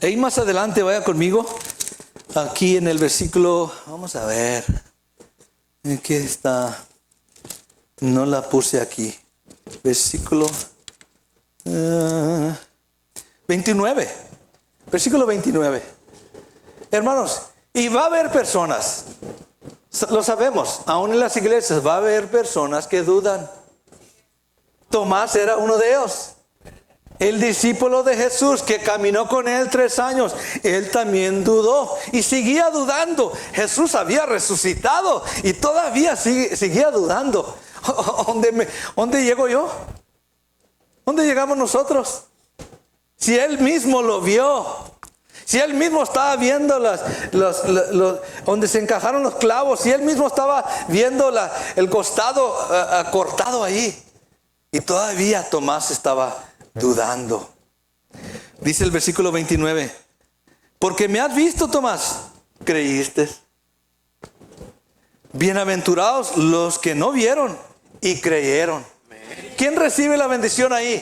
Ahí más adelante, vaya conmigo. Aquí en el versículo, vamos a ver. ¿Qué está? No la puse aquí. Versículo 29. Versículo 29. Hermanos, y va a haber personas, lo sabemos, aún en las iglesias va a haber personas que dudan. Tomás era uno de ellos. El discípulo de Jesús que caminó con él 3 años, él también dudó y seguía dudando. Jesús había resucitado y todavía seguía dudando. ¿Dónde llego yo? ¿Dónde llegamos nosotros? Si él mismo lo vio. Si él mismo estaba viendo donde se encajaron los clavos, si él mismo estaba viendo el costado cortado ahí, y todavía Tomás estaba dudando. Dice el versículo 29, porque me has visto, Tomás, creíste. Bienaventurados los que no vieron y creyeron. ¿Quién recibe la bendición ahí?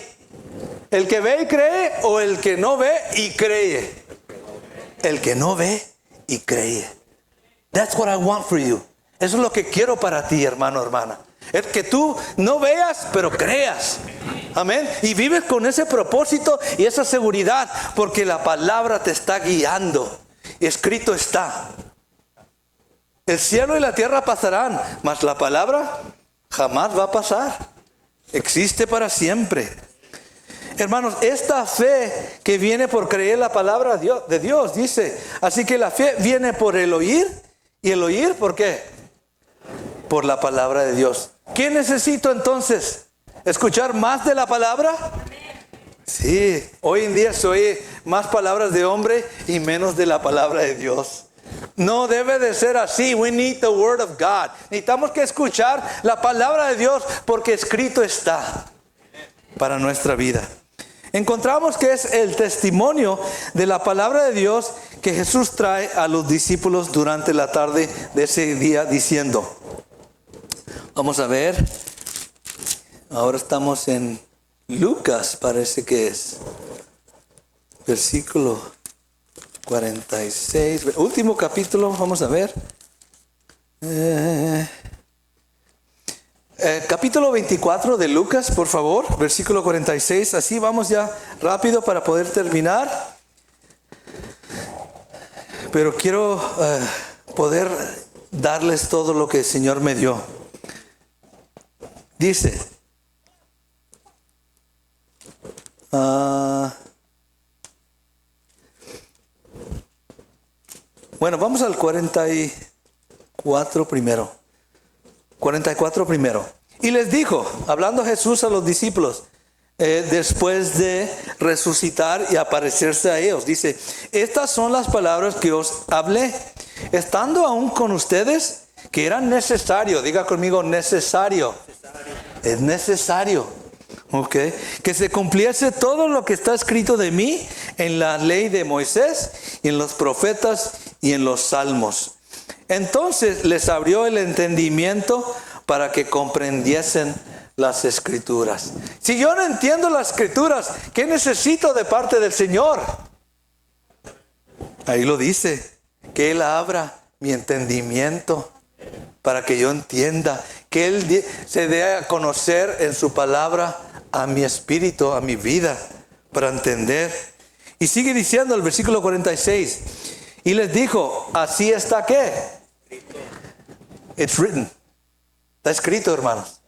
¿El que ve y cree o el que no ve y cree? El que no ve y cree. That's what I want for you. Eso es lo que quiero para ti, hermano, hermana. Es que tú no veas, pero creas. Amén. Y vives con ese propósito y esa seguridad, porque la palabra te está guiando. Escrito está. El cielo y la tierra pasarán, mas la palabra jamás va a pasar. Existe para siempre. Hermanos, esta fe que viene por creer la palabra de Dios, dice. Así que la fe viene por el oír. ¿Y el oír por qué? Por la palabra de Dios. ¿Qué necesito entonces? ¿Escuchar más de la palabra? Sí, hoy en día se oye más palabras de hombre y menos de la palabra de Dios. No debe de ser así. We need the word of God. Necesitamos que escuchar la palabra de Dios porque escrito está para nuestra vida. Encontramos que es el testimonio de la palabra de Dios que Jesús trae a los discípulos durante la tarde de ese día diciendo. Vamos a ver. Ahora estamos en Lucas, parece que es. Versículo 46. Último capítulo, vamos a ver. Capítulo 24 de Lucas, por favor, versículo 46. Así vamos ya rápido para poder terminar. Pero quiero poder darles todo lo que el Señor me dio. Dice, bueno, vamos al 44 primero. 44 primero. Y les dijo, hablando Jesús a los discípulos, después de resucitar y aparecerse a ellos, dice, estas son las palabras que os hablé, estando aún con ustedes, que era necesario, diga conmigo, necesario. Es necesario, ¿ok? Que se cumpliese todo lo que está escrito de mí en la ley de Moisés, y en los profetas y en los salmos. Entonces les abrió el entendimiento para que comprendiesen las escrituras. Si yo no entiendo las escrituras, ¿qué necesito de parte del Señor? Ahí lo dice, que Él abra mi entendimiento para que yo entienda, que Él se dé a conocer en su palabra a mi espíritu, a mi vida, para entender. Y sigue diciendo el versículo 46, y les dijo, así está ¿qué? It's written. Está escrito, hermanos.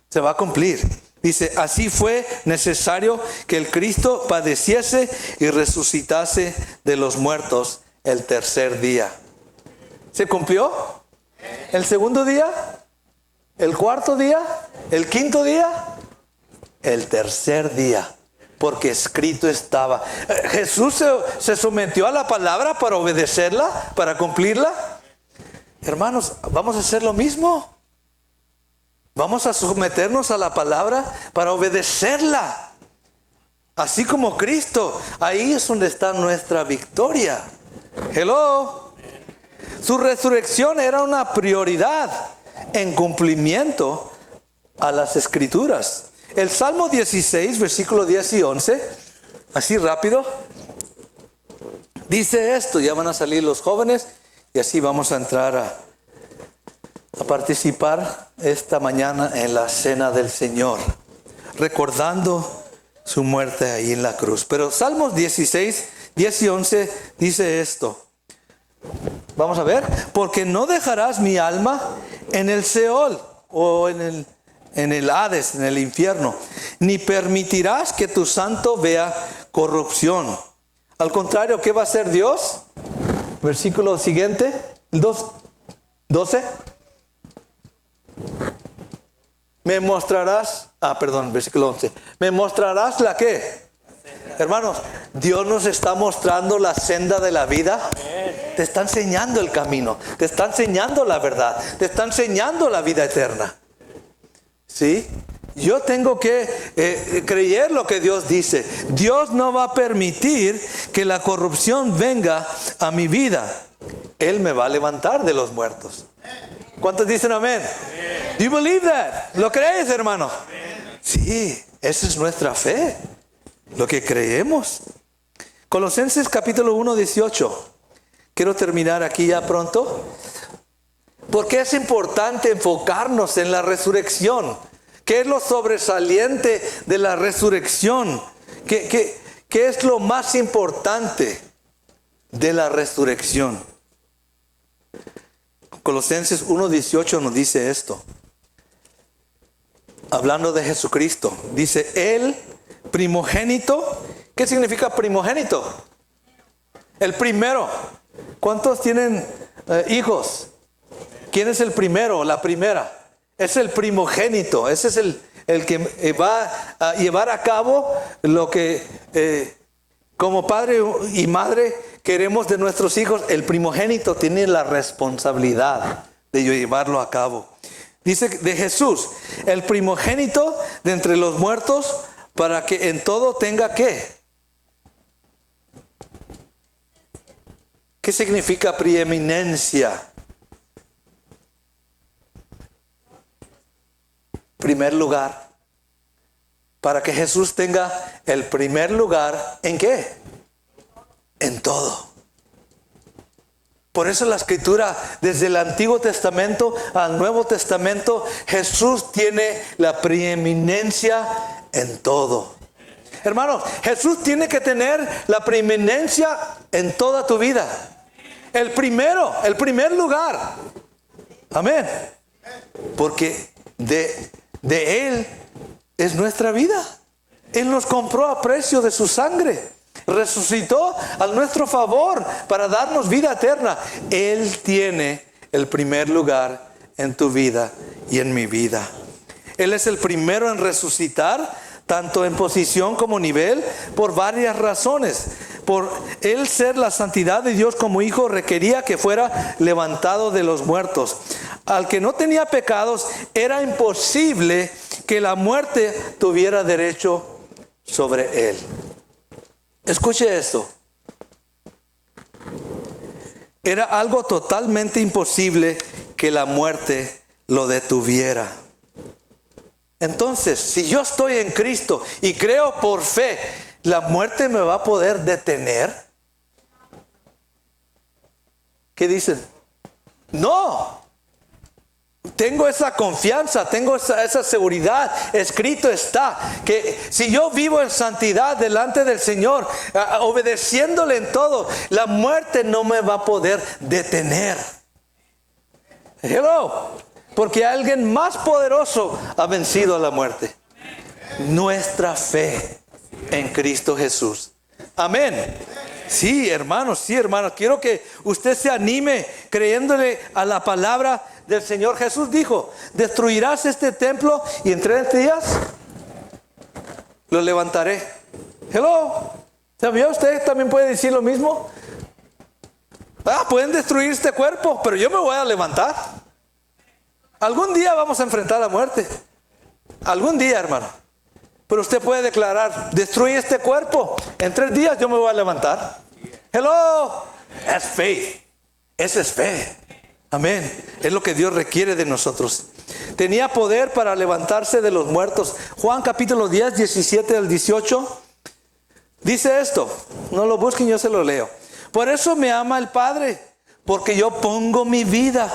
Se va a cumplir. Dice, así fue necesario que el Cristo padeciese y resucitase de los muertos el tercer día. ¿Se cumplió? ¿El segundo día? ¿El cuarto día? ¿El quinto día? El tercer día. Porque escrito estaba. Jesús se sometió a la palabra para obedecerla, para cumplirla. Hermanos, vamos a hacer lo mismo. Vamos a someternos a la palabra para obedecerla. Así como Cristo. Ahí es donde está nuestra victoria. Hello. Su resurrección era una prioridad en cumplimiento a las Escrituras. El Salmo 16, versículo 10 y 11. Así rápido. Dice esto, ya van a salir los jóvenes y así vamos a entrar a participar esta mañana en la cena del Señor, recordando su muerte ahí en la cruz. Pero Salmos 16, 10 y 11 dice esto. Vamos a ver. Porque no dejarás mi alma en el Seol o en el Hades, en el infierno, ni permitirás que tu santo vea corrupción. Al contrario, ¿qué va a hacer Dios? Versículo siguiente, 12. Me mostrarás, versículo 11. Me mostrarás la ¿qué? Hermanos, Dios nos está mostrando la senda de la vida. Te está enseñando el camino, te está enseñando la verdad, te está enseñando la vida eterna. ¿Sí? Yo tengo que creer lo que Dios dice. Dios no va a permitir que la corrupción venga a mi vida. Él me va a levantar de los muertos. ¿Cuántos dicen amén? Do you believe that? ¿Lo crees, hermano? Sí, esa es nuestra fe. Lo que creemos. Colosenses capítulo 1, 18. Quiero terminar aquí ya pronto. Porque es importante enfocarnos en la resurrección. ¿Qué es lo sobresaliente de la resurrección? ¿Qué es lo más importante de la resurrección? Colosenses 1:18 nos dice esto. Hablando de Jesucristo. Dice, el primogénito. ¿Qué significa primogénito? El primero. ¿Cuántos tienen hijos? ¿Quién es el primero o la primera? Es el primogénito. Ese es el que va a llevar a cabo lo que como padre y madre queremos de nuestros hijos. El primogénito tiene la responsabilidad de llevarlo a cabo. Dice de Jesús, el primogénito de entre los muertos, para que en todo tenga ¿qué? ¿Qué significa preeminencia? Primer lugar. Para que Jesús tenga el primer lugar, ¿en qué? En todo. Por eso la Escritura, desde el Antiguo Testamento al Nuevo Testamento, Jesús tiene la preeminencia en todo. Hermanos, Jesús tiene que tener la preeminencia en toda tu vida. El primer lugar. Amén. Porque de Él es nuestra vida. Él nos compró a precio de su sangre. Resucitó a nuestro favor para darnos vida eterna. Él tiene el primer lugar en tu vida y en mi vida. Él es el primero en resucitar, tanto en posición como nivel, por varias razones. Por él ser la santidad de Dios como hijo, requería que fuera levantado de los muertos. Al que no tenía pecados, era imposible que la muerte tuviera derecho sobre él. Escuche esto. Era algo totalmente imposible que la muerte lo detuviera. Entonces, si yo estoy en Cristo y creo por fe, ¿la muerte me va a poder detener? ¿Qué dicen? No. Tengo esa confianza, tengo esa seguridad. Escrito está que si yo vivo en santidad delante del Señor, obedeciéndole en todo, la muerte no me va a poder detener. Hello. Porque alguien más poderoso ha vencido a la muerte. Nuestra fe en Cristo Jesús. Amén. Sí, hermanos, quiero que usted se anime creyéndole a la palabra del Señor. Jesús dijo, destruirás este templo y en 3 días lo levantaré. Hello. ¿Sabía usted también puede decir lo mismo? Pueden destruir este cuerpo, pero yo me voy a levantar. Algún día vamos a enfrentar la muerte. Algún día, hermano. Pero usted puede declarar, destruye este cuerpo. En 3 días yo me voy a levantar. Hello. Es faith. Esa es fe. Amén. Es lo que Dios requiere de nosotros. Tenía poder para levantarse de los muertos. Juan capítulo 10, 17 al 18. Dice esto. No lo busquen, yo se lo leo. Por eso me ama el Padre, porque yo pongo mi vida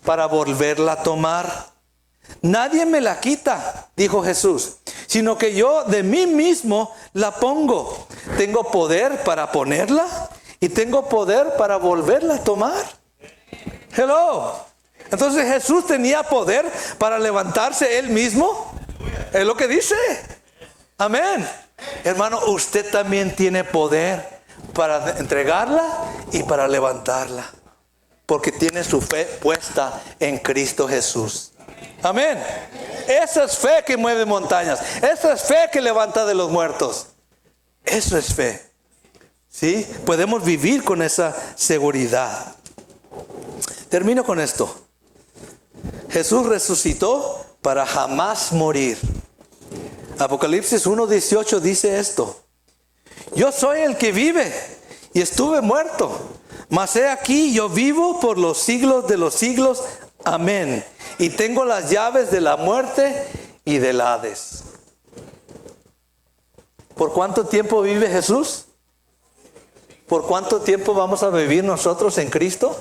para volverla a tomar. Nadie me la quita, dijo Jesús, sino que yo de mí mismo la pongo. Tengo poder para ponerla y tengo poder para volverla a tomar. Hello. Entonces Jesús tenía poder para levantarse él mismo. Es lo que dice. Amén. Hermano, usted también tiene poder para entregarla y para levantarla, porque tiene su fe puesta en Cristo Jesús. Amén. Esa es fe que mueve montañas. Esa es fe que levanta de los muertos. Eso es fe. ¿Sí? Podemos vivir con esa seguridad. Termino con esto. Jesús resucitó para jamás morir. Apocalipsis 1:18 dice esto: yo soy el que vive y estuve muerto, mas he aquí yo vivo por los siglos de los siglos. Amén. Y tengo las llaves de la muerte y del Hades. ¿Por cuánto tiempo vive Jesús? ¿Por cuánto tiempo vamos a vivir nosotros en Cristo?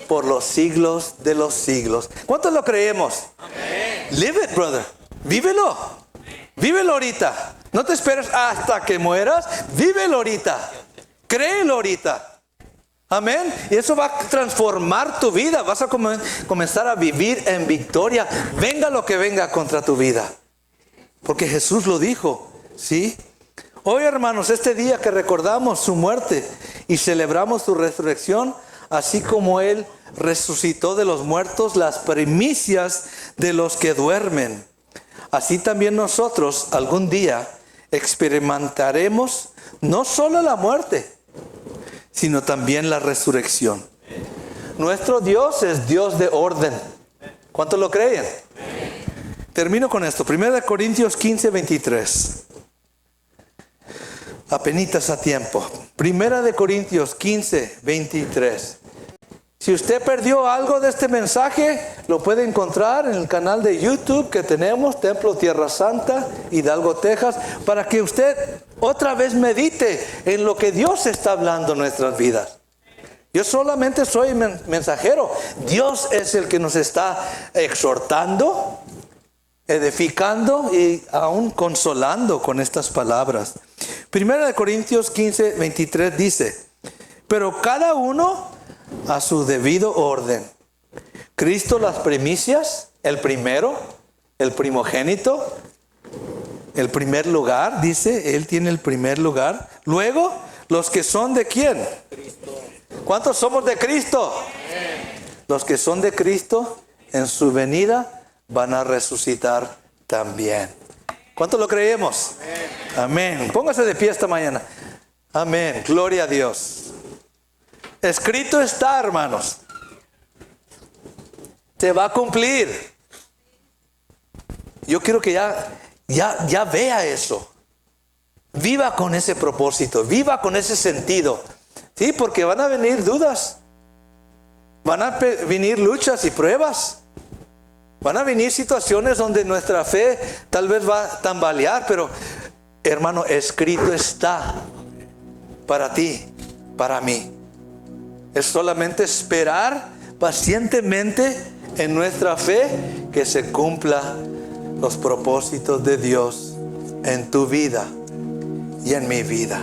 Por los siglos de los siglos. ¿Cuántos lo creemos? Amén. Live it, brother. Vívelo. Vívelo ahorita. No te esperes hasta que mueras. Vívelo ahorita. Créelo ahorita. Amén. Y eso va a transformar tu vida. Vas a comenzar a vivir en victoria. Venga lo que venga contra tu vida. Porque Jesús lo dijo. ¿Sí? Hoy, hermanos, este día que recordamos su muerte y celebramos su resurrección, así como Él resucitó de los muertos, las primicias de los que duermen, así también nosotros algún día experimentaremos no solo la muerte, sino también la resurrección. Nuestro Dios es Dios de orden. ¿Cuántos lo creen? Termino con esto. 1 Corintios 15:23. Apenitas a tiempo. 1 Corintios 15:23. Si usted perdió algo de este mensaje, lo puede encontrar en el canal de YouTube que tenemos, Templo Tierra Santa, Hidalgo, Texas, para que usted otra vez medite en lo que Dios está hablando en nuestras vidas. Yo solamente soy mensajero. Dios es el que nos está exhortando, edificando y aún consolando con estas palabras. 1 Corintios 15:23 dice: pero cada uno a su debido orden. Cristo las primicias, el primero, el primogénito, el primer lugar, dice, Él tiene el primer lugar. Luego, los que son de ¿quién? Cristo. ¿Cuántos somos de Cristo? Amén. Los que son de Cristo, en su venida, van a resucitar también. ¿Cuántos lo creemos? Amén. Amén. Póngase de pie esta mañana. Amén. Gloria a Dios. Escrito está, hermanos. Se va a cumplir. Yo quiero que ya vea eso. Viva con ese propósito. Viva con ese sentido. Sí, porque van a venir dudas. Van a venir luchas y pruebas. Van a venir situaciones donde nuestra fe tal vez va a tambalear. Pero, hermano, escrito está para ti, para mí. Es solamente esperar pacientemente en nuestra fe que se cumplan los propósitos de Dios en tu vida y en mi vida.